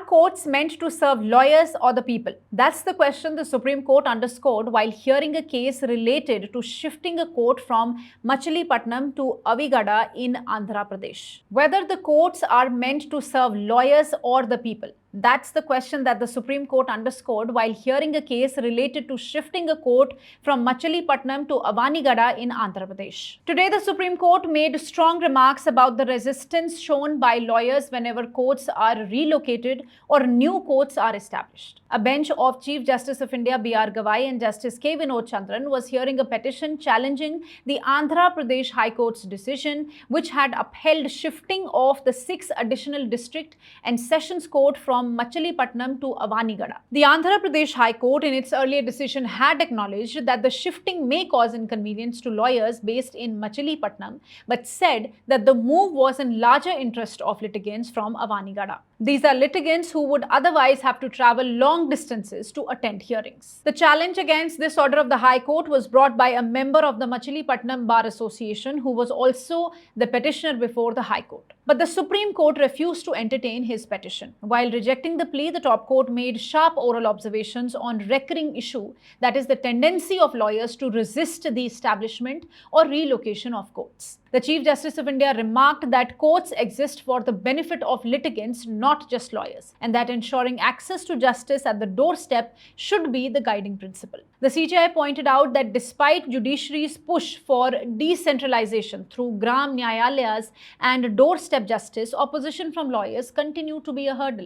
courts meant to serve lawyers or the people? That's the question the Supreme Court underscored while hearing a case related to shifting a court from Machilipatnam to Avigada in Andhra Pradesh. Whether the courts are meant to serve lawyers or the people. That's the question that the Supreme Court underscored while hearing a case related to shifting a court from Machilipatnam to Avanigada in Andhra Pradesh. Today, the Supreme Court made strong remarks about the resistance shown by lawyers whenever courts are relocated or new courts are established. A bench of Chief Justice of India B.R. Gavai and Justice K. Vinod Chandran was hearing a petition challenging the Andhra Pradesh High Court's decision, which had upheld shifting of the 6 additional district and sessions court from Machilipatnam to Avanigada. The Andhra Pradesh High Court, in its earlier decision, had acknowledged that the shifting may cause inconvenience to lawyers based in Machilipatnam, but said that the move was in larger interest of litigants from Avanigada. These are litigants who would otherwise have to travel long distances to attend hearings. The challenge against this order of the High Court was brought by a member of the Machilipatnam Bar Association who was also the petitioner before the High Court. But the Supreme Court refused to entertain his petition. While rejecting the plea, the top court made sharp oral observations on recurring issue, that is the tendency of lawyers to resist the establishment or relocation of courts. The Chief Justice of India remarked that courts exist for the benefit of litigants, not just lawyers, and that ensuring access to justice at the doorstep should be the guiding principle. The CJI pointed out that despite judiciary's push for decentralization through Gram Nyayalayas and doorstep justice, opposition from lawyers continue to be a hurdle.